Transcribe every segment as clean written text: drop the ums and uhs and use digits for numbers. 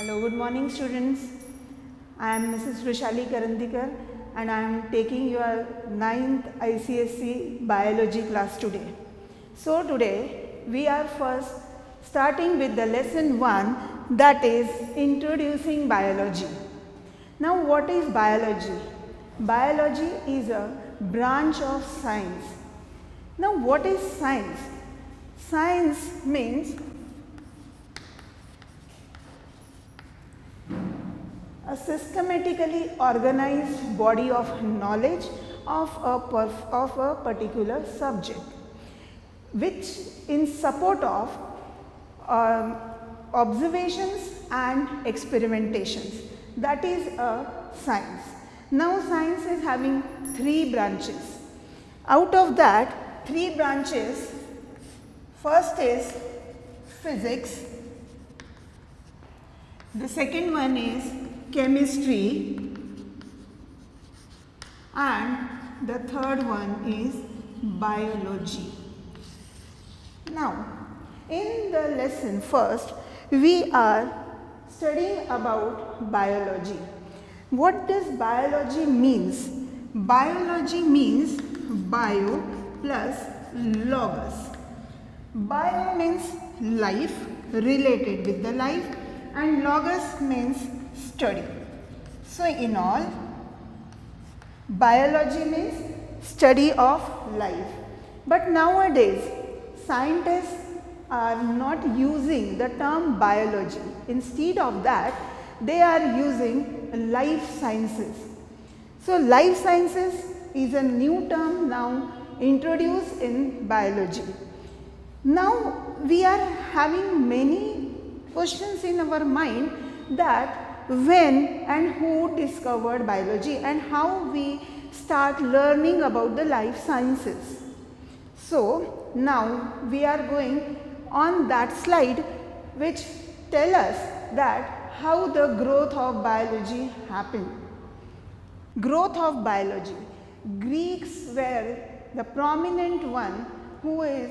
Hello, good morning students. I am Mrs. Vrishali Karandikar and I am taking your 9th ICSE biology class today. So today we are first starting with the lesson 1, that is introducing biology. Now what is biology? Biology is a branch of science. Now what is science? Science means a systematically organized body of knowledge of a particular subject, which in support of observations and experimentations. That is a science. Now science is having 3 branches. Out of that 3 branches, first is physics, the second one is chemistry, and the third one is biology. Now, in the lesson first, we are studying about biology. What does biology means? Biology means bio plus logos. Bio means life, related with the life, and logos means study. So in all, biology means study of life. But nowadays, scientists are not using the term biology. Instead of that, they are using life sciences. So life sciences is a new term now introduced in biology. Now we are having many questions in our mind that when and who discovered biology and how we start learning about the life sciences. So now we are going on that slide which tell us that how the growth of biology happened. Growth of biology. Greeks were the prominent one who is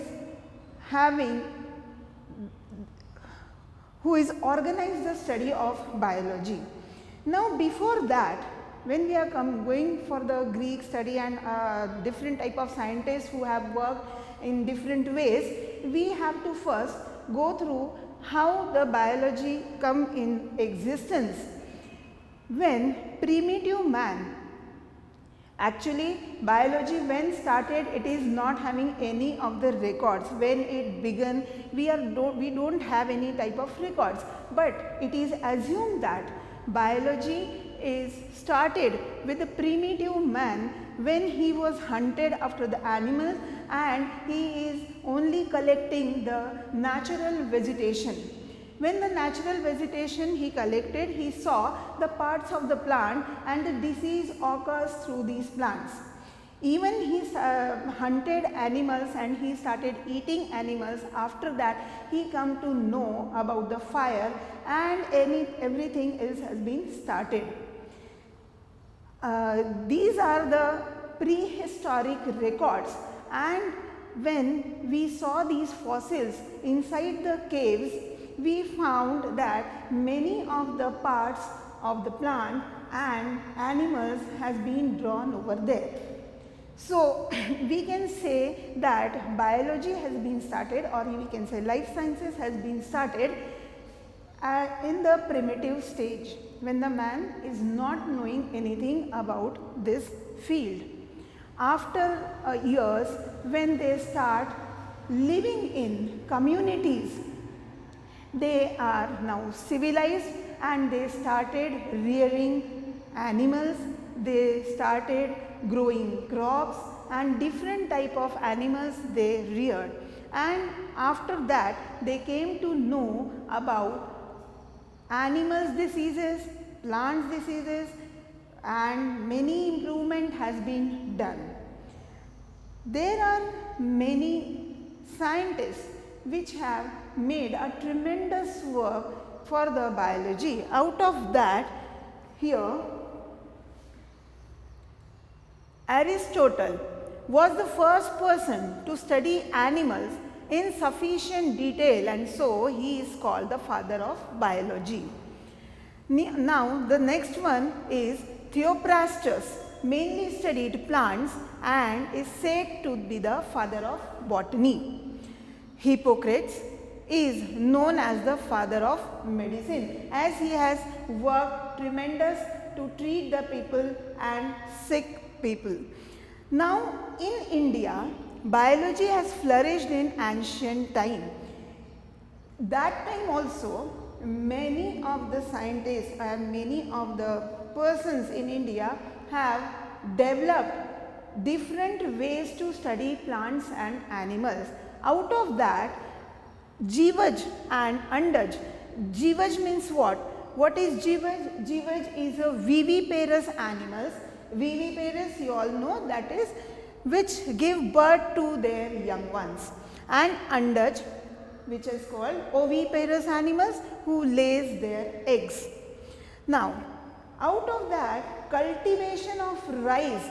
organized the study of biology. Now before that, when we are going for the Greek study and different type of scientists who have worked in different ways, we have to first go through how the biology come in existence. When primitive man, actually biology when started, it is not having any of the records. When it began, we don't have any type of records, but it is assumed that biology is started with the primitive man when he was hunted after the animals and he is only collecting the natural vegetation. When the natural vegetation he collected, he saw the parts of the plant and the disease occurs through these plants. Even he hunted animals and he started eating animals. After that, he come to know about the fire and everything else has been started. These are the prehistoric records, and when we saw these fossils inside the caves, we found that many of the parts of the plant and animals has been drawn over there. So we can say that biology has been started, or we can say life sciences has been started in the primitive stage when the man is not knowing anything about this field. After years, when they start living in communities, they are now civilized and they started rearing animals, they started growing crops and different type of animals they reared. And after that, they came to know about animals diseases, plants diseases, and many improvement has been done. There are many scientists which have made a tremendous work for the biology. Out of that, here Aristotle was the first person to study animals in sufficient detail, and so he is called the father of biology. Now the next one is Theophrastus, mainly studied plants and is said to be the father of botany. Hippocrates is known as the father of medicine, as he has worked tremendous to treat the people and sick people. Now in India, biology has flourished in ancient time. That time also, many of the scientists and many of the persons in India have developed different ways to study plants and animals. Out of that, Jivaj and Andaj. Jivaj means what? What is Jivaj? Jivaj is a viviparous animals. Viviparous, you all know, that is which give birth to their young ones. And Andaj, which is called oviparous animals who lays their eggs. Now, out of that, cultivation of rice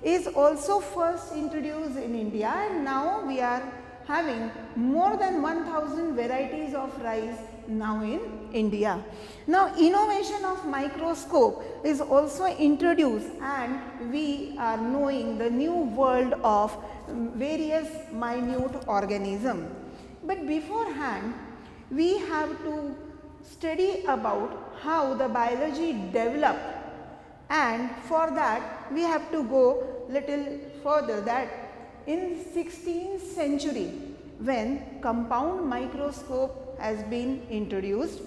is also first introduced in India, and now we are having more than 1000 varieties of rice now in India. Now, innovation of microscope is also introduced, and we are knowing the new world of various minute organisms. But beforehand, we have to study about how the biology developed, and for that we have to go little further, that in 16th century when compound microscope has been introduced,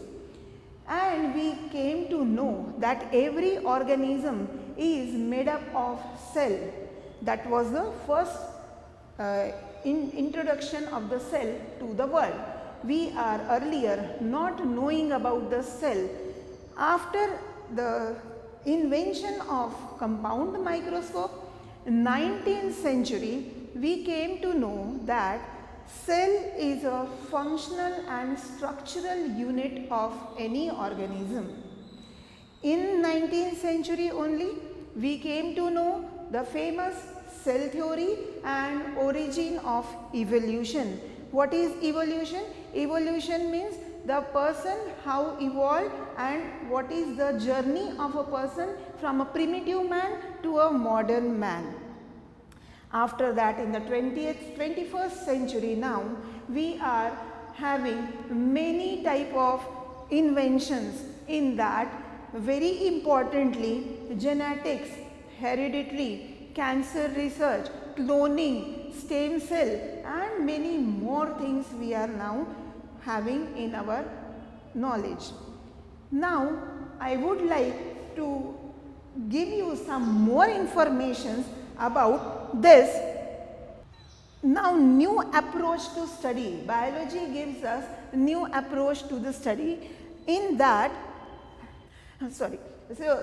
and we came to know that every organism is made up of cell. That was the first introduction of the cell to the world. We are earlier not knowing about the cell. After the invention of compound microscope, 19th century, we came to know that cell is a functional and structural unit of any organism. In 19th century only, we came to know the famous cell theory and origin of evolution. What is evolution? Evolution means the person how evolved and what is the journey of a person from a primitive man to a modern man. After that, in the 21st century now, we are having many type of inventions. In that, very importantly, genetics, hereditary, cancer research, cloning, stem cell and many more things we are now having in our knowledge. Now, I would like to give you some more information about this. Now, new approach to study. Biology gives us new approach to the study. In that, so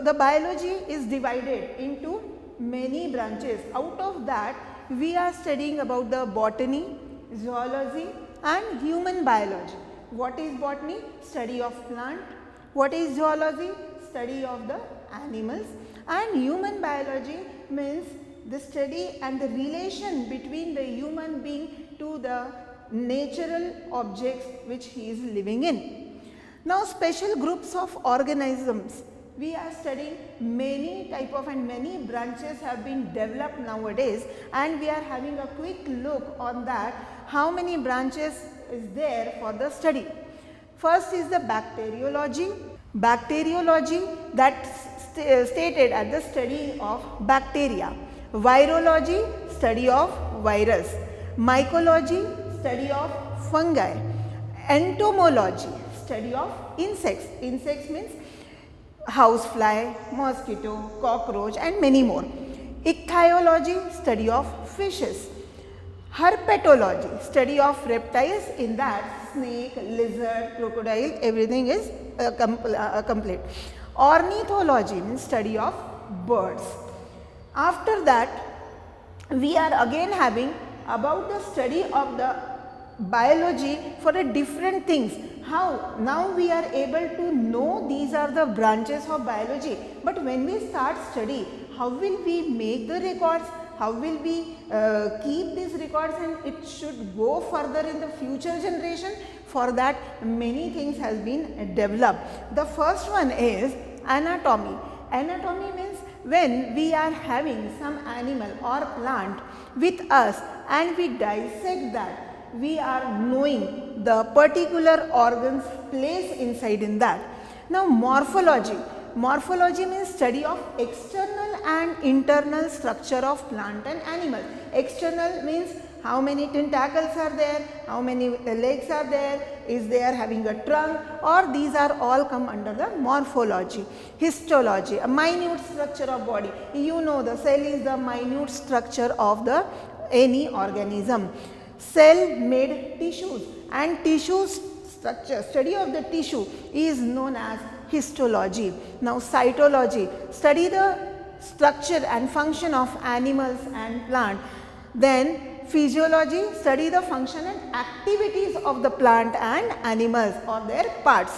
the biology is divided into many branches. Out of that, we are studying about the botany, zoology and human biology. What is botany? Study of plant. What is zoology? Study of the animals. And human biology means the study and the relation between the human being to the natural objects which he is living in. Now, special groups of organisms. We are studying many type of and many branches have been developed nowadays, and we are having a quick look on that, how many branches is there for the study. First is the bacteriology. Bacteriology, that's stated as the study of bacteria. Virology, study of virus. Mycology, study of fungi. Entomology, study of insects. Insects means housefly, mosquito, cockroach and many more. Ichthyology, study of fishes. Herpetology, study of reptiles. In that, snake, lizard, crocodile, everything is complete. Ornithology means study of birds. After that, we are again having about the study of the biology for the different things. How now we are able to know these are the branches of biology, but when we start study, how will we make the records? how will we keep these records and it should go further in the future generation? For that many things has been developed. The first one is anatomy. Anatomy means when we are having some animal or plant with us and we dissect that, we are knowing the particular organs placed inside in that. Now morphology. Morphology means study of external and internal structure of plant and animal. External means how many tentacles are there, how many legs are there, is they are having a trunk, or these are all come under the morphology. Histology, a minute structure of body. You know the cell is the minute structure of the any organism. Cell made tissues, and tissues structure, study of the tissue is known as histology. Now cytology, study the structure and function of animals and plant. Then physiology, study the function and activities of the plant and animals or their parts,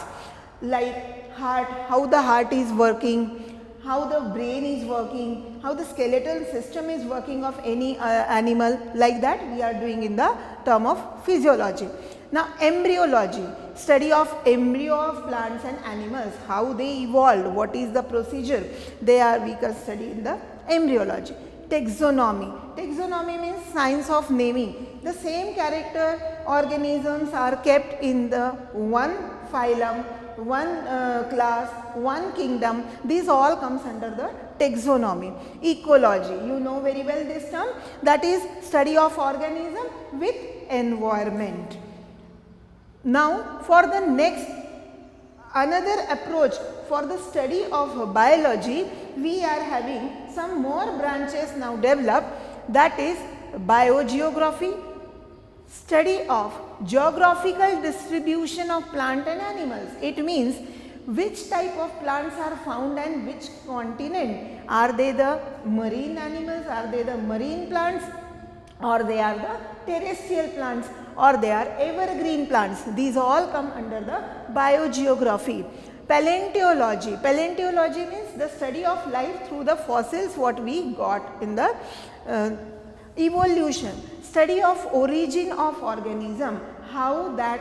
like heart, how the heart is working, how the brain is working, how the skeletal system is working of any animal, like that we are doing in the term of physiology. Now embryology, study of embryo of plants and animals, how they evolved, what is the procedure, we can study in the embryology. Taxonomy, taxonomy means science of naming. The same character organisms are kept in the one phylum, one class, one kingdom. These all comes under the taxonomy. Ecology, you know very well this term, that is study of organism with environment. Now for the next another approach for the study of biology, we are having some more branches now developed, that is biogeography, study of geographical distribution of plant and animals. It means which type of plants are found and which continent. Are they the marine animals, are they the marine plants, or they are the terrestrial plants, or they are evergreen plants. These all come under the biogeography. Paleontology, paleontology means the study of life through the fossils what we got in the evolution, study of origin of organism, how that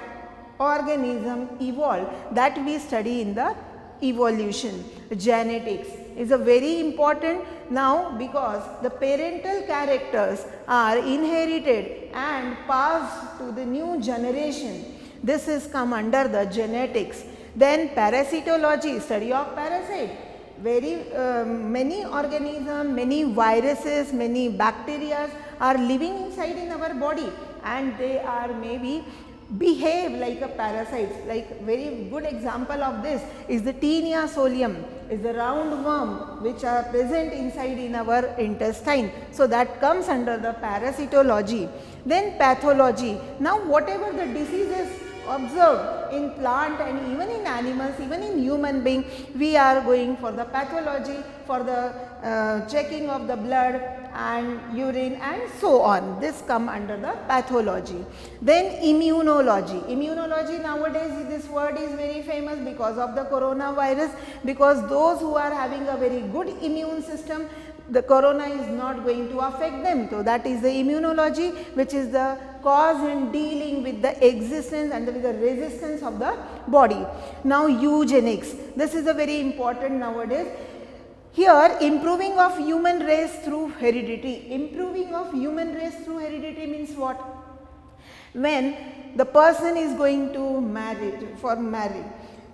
organism evolved, that we study in the evolution. Genetics is a very important now, because the parental characters are inherited and passed to the new generation. This is come under the genetics. Then parasitology, study of parasite. Very many organisms, many viruses, many bacteria are living inside in our body, and they are maybe behave like a parasite. Like very good example of this is the Taenia solium, is the round worm which are present inside in our intestine. So that comes under the parasitology. Then pathology. Now whatever the diseases observed in plant and even in animals, even in human being, we are going for the pathology, for the checking of the blood and urine and so on. This come under the pathology. Then immunology. Immunology, nowadays this word is very famous because of the coronavirus, because those who are having a very good immune system, the corona is not going to affect them. So that is the immunology, which is the cause in dealing with the existence and with the resistance of the body. Now eugenics, this is a very important nowadays. Here improving of human race through heredity. Improving of human race through heredity means what? When the person is going to marry,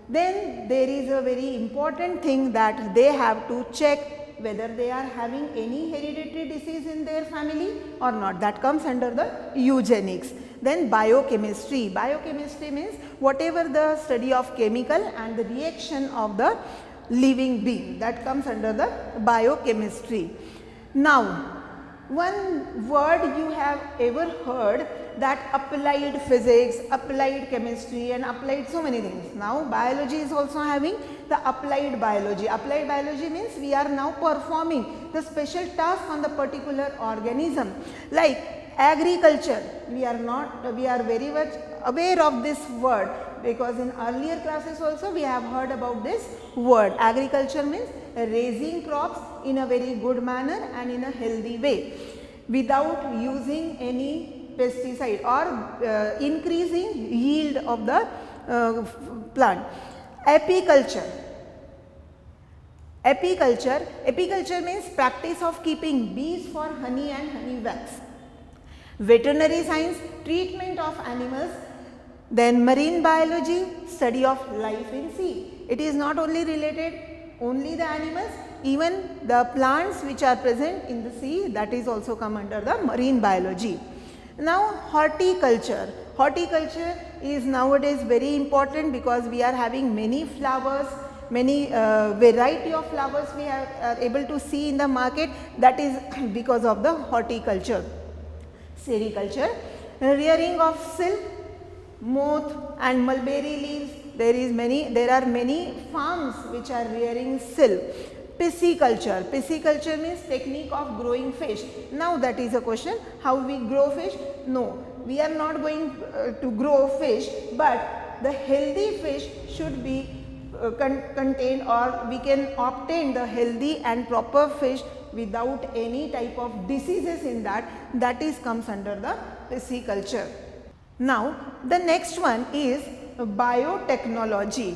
then there is a very important thing that they have to check whether they are having any hereditary disease in their family or not. That comes under the eugenics. Then biochemistry. Biochemistry means whatever the study of chemical and the reaction of the living being, that comes under the biochemistry. Now one word you have ever heard, that applied physics, applied chemistry and applied so many things. Now biology is also having the applied biology. Applied biology means we are now performing the special task on the particular organism. Like agriculture, we are very much aware of this word, because in earlier classes also we have heard about this word. Agriculture means raising crops in a very good manner and in a healthy way. without using any pesticide or increasing yield of the plant. Apiculture. Apiculture means practice of keeping bees for honey and honey wax. Veterinary science, treatment of animals. Then marine biology, study of life in sea. It is not only related only the animals, even the plants which are present in the sea, that is also come under the marine biology. Now horticulture. Horticulture is nowadays very important because we are having many flowers, many variety of flowers we are able to see in the market, that is because of the horticulture. Sericulture, rearing of silk, moth and mulberry leaves. There are many farms which are rearing silk. Pisciculture. Pisciculture means technique of growing fish. Now that is a question, how we grow fish? No, we are not going to grow fish, but the healthy fish should be contained, or we can obtain the healthy and proper fish without any type of diseases in that. That is comes under the pisciculture. Now the next one is biotechnology.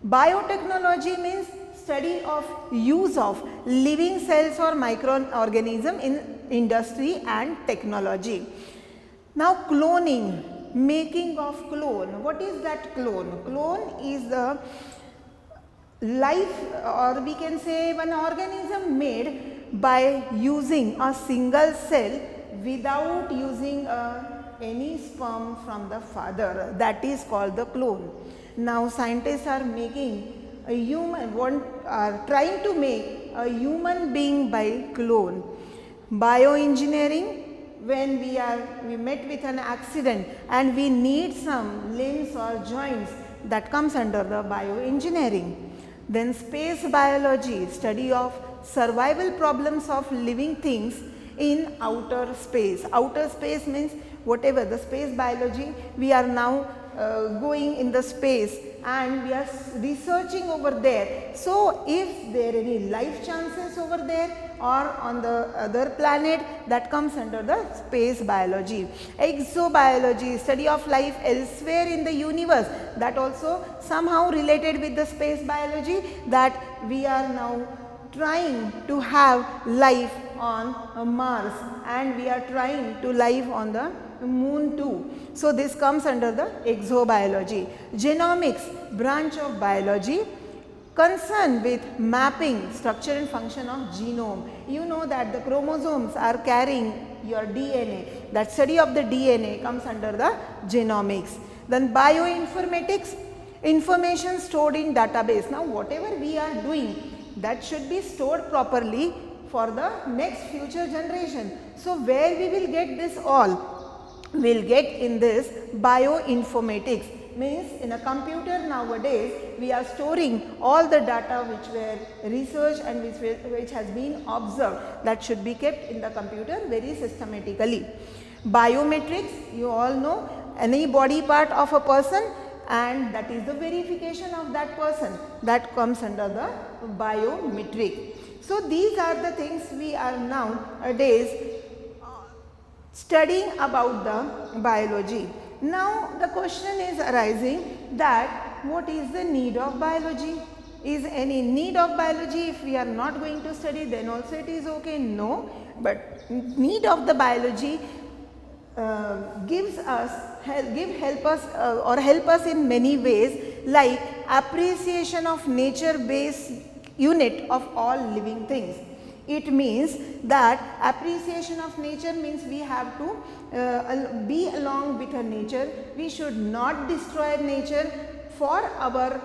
Biotechnology means study of use of living cells or microorganism in industry and technology. Now cloning, making of clone. What is that clone? Clone is the life, or we can say one organism made by using a single cell without using any sperm from the father, that is called the clone. Now scientists are making a human, are trying to make a human being by clone. Bioengineering, when we met with an accident and we need some limbs or joints, that comes under the bioengineering. Then space biology, study of survival problems of living things in outer space. Outer space means whatever the space biology, we are now going in the space and we are researching over there. So if there are any life chances over there or on the other planet, that comes under the space biology. Exobiology, study of life elsewhere in the universe, that also somehow related with the space biology, that we are now trying to have life on Mars and we are trying to live on the moon too. So this comes under the exobiology. Genomics, branch of biology, concerned with mapping structure and function of genome. You know that the chromosomes are carrying your DNA. That study of the DNA comes under the genomics. Then bioinformatics, information stored in database. Now whatever we are doing, that should be stored properly for the next future generation. So where we will get this all? We will get in this bioinformatics. Means in a computer nowadays we are storing all the data which were researched and which has been observed, that should be kept in the computer very systematically. Biometrics, you all know, any body part of a person, and that is the verification of that person, that comes under the biometric. So these are the things we are nowadays studying about the biology. Now the question is arising that what is the need of biology? Is any need of biology? If we are not going to study, then also it is okay? No, but need of the biology help us in many ways, like appreciation of nature based unit of all living things. It means that appreciation of nature means we have to be along with our nature. We should not destroy nature for our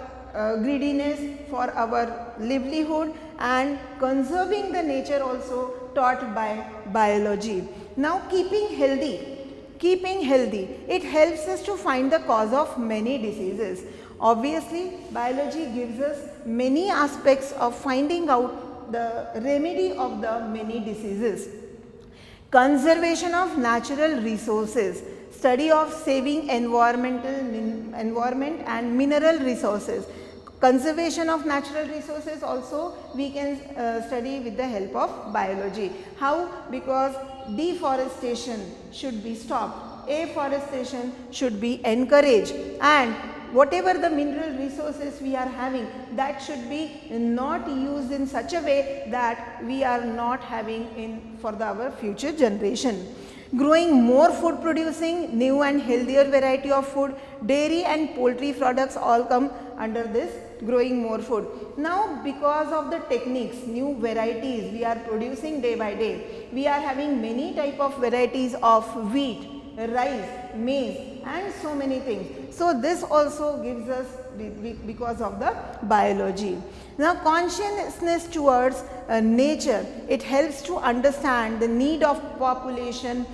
greediness, for our livelihood, and conserving the nature also taught by biology. Now keeping healthy, it helps us to find the cause of many diseases. Obviously biology gives us many aspects of finding out the remedy of the many diseases. Conservation of natural resources, study of saving environment and mineral resources. Conservation of natural resources also we can study with the help of biology. How? Because deforestation should be stopped, afforestation should be encouraged, and whatever the mineral resources we are having, that should be not used in such a way that we are not having in for our future generation. Growing more food producing, new and healthier variety of food, dairy and poultry products all come under this growing more food. Now because of the techniques, new varieties we are producing day by day, we are having many type of varieties of wheat, rice, maize and so many things. So this also gives us because of the biology. Now consciousness towards nature, it helps to understand the need of population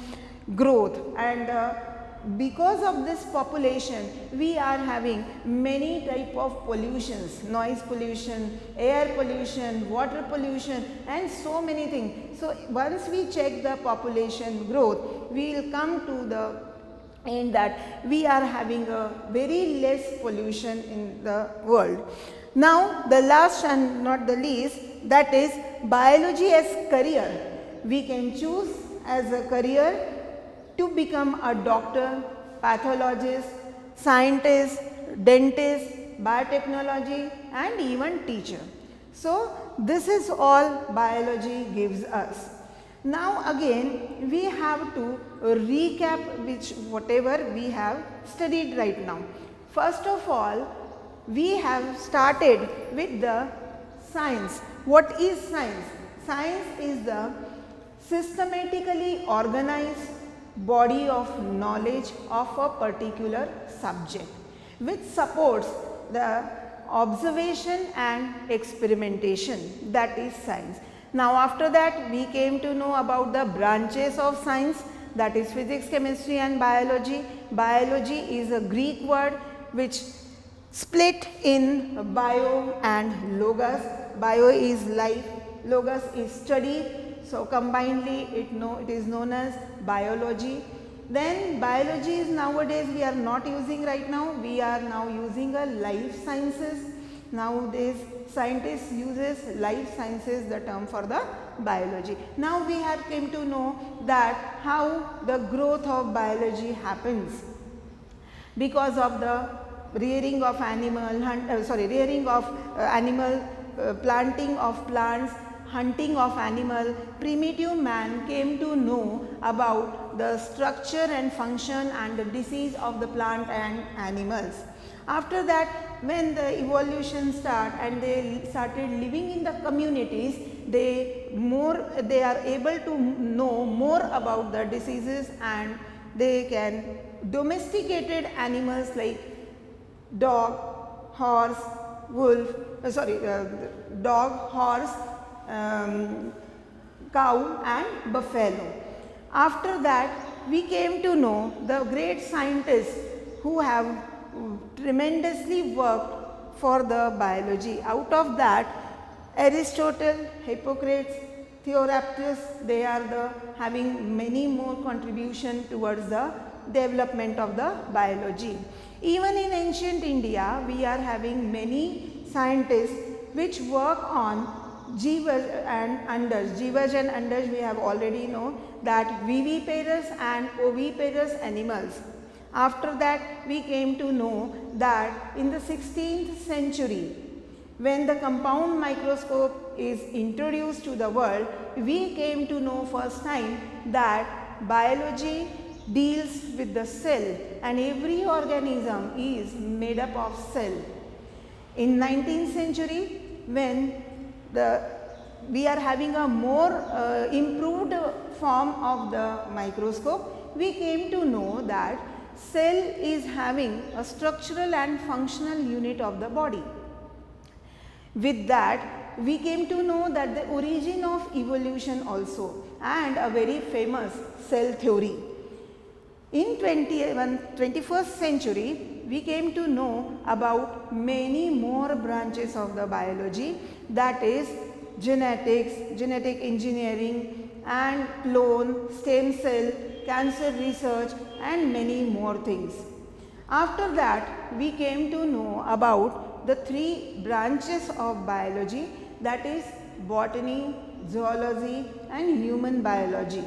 growth, and because of this population we are having many type of pollutions, noise pollution, air pollution, water pollution and so many things. So once we check the population growth, we will come to the end that we are having a very less pollution in the world. Now the last and not the least, that is biology as career. We can choose as a career to become a doctor, pathologist, scientist, dentist, biotechnology and even teacher. So this is all biology gives us. Now again we have to recap whatever we have studied right now. First of all, we have started with the science. What is science? Science is the systematically organized body of knowledge of a particular subject, which supports the observation and experimentation, that is science. Now after that we came to know about the branches of science, that is physics, chemistry and biology. Biology is a Greek word which split in bio and logos. Bio is life, logos is study. So combinedly it is known as biology. Then biology is nowadays we are not using right now, we are now using a life sciences. Nowadays scientists uses life sciences the term for the biology. Now we have came to know that how the growth of biology happens because of the rearing of animal, planting of plants, hunting of animal. Primitive man came to know about the structure and function and the disease of the plant and animals. After that, when the evolution started and they started living in the communities, they are able to know more about the diseases, and they can domesticated animals like dog, horse, cow and buffalo. After that we came to know the great scientists who have tremendously worked for the biology. Out of that, Aristotle, Hippocrates, Theophrastus, they are having many more contribution towards the development of the biology. Even in ancient India, we are having many scientists which work on Jivaj and Andaj. Jivaj and Andaj we have already know that viviparous and oviparous animals. After that we came to know that in the 16th century, when the compound microscope is introduced to the world, we came to know first time that biology deals with the cell and every organism is made up of cell. In 19th century, when we are having a more improved form of the microscope, we came to know that cell is having a structural and functional unit of the body. With that, we came to know that the origin of evolution also, and a very famous cell theory. In 21st century, we came to know about many more branches of the biology, that is genetics, genetic engineering and clone, stem cell, cancer research and many more things. After that, we came to know about the 3 branches of biology, that is botany, zoology and human biology.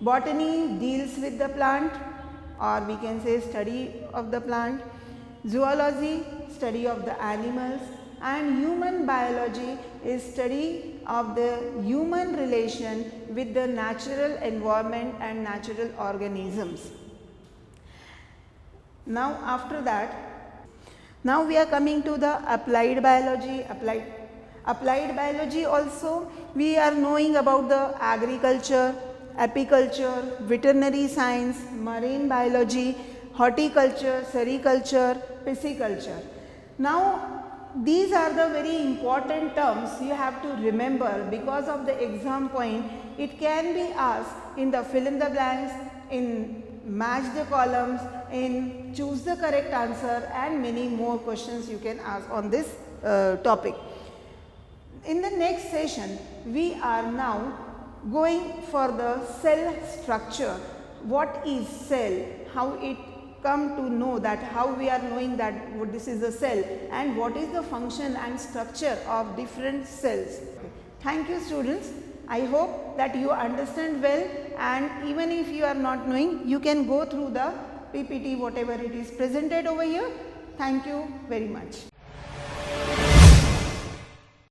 Botany deals with the plant, or we can say study of the plant. Zoology, study of the animals, and human biology is study of the human relation with the natural environment and natural organisms. Now after that, now we are coming to the applied biology. Applied biology also we are knowing about the agriculture, apiculture, veterinary science, marine biology, horticulture, sericulture, pisciculture. Now these are the very important terms you have to remember because of the exam point. It can be asked in the fill in the blanks, in match the columns, in choose the correct answer, and many more questions you can ask on this topic. In the next session, we are now going for the cell structure. What is cell? How it come to know that, how we are knowing that this is a cell, and what is the function and structure of different cells. Thank you students. I hope that you understand well, and even if you are not knowing, you can go through the PPT whatever it is presented over here. Thank you very much.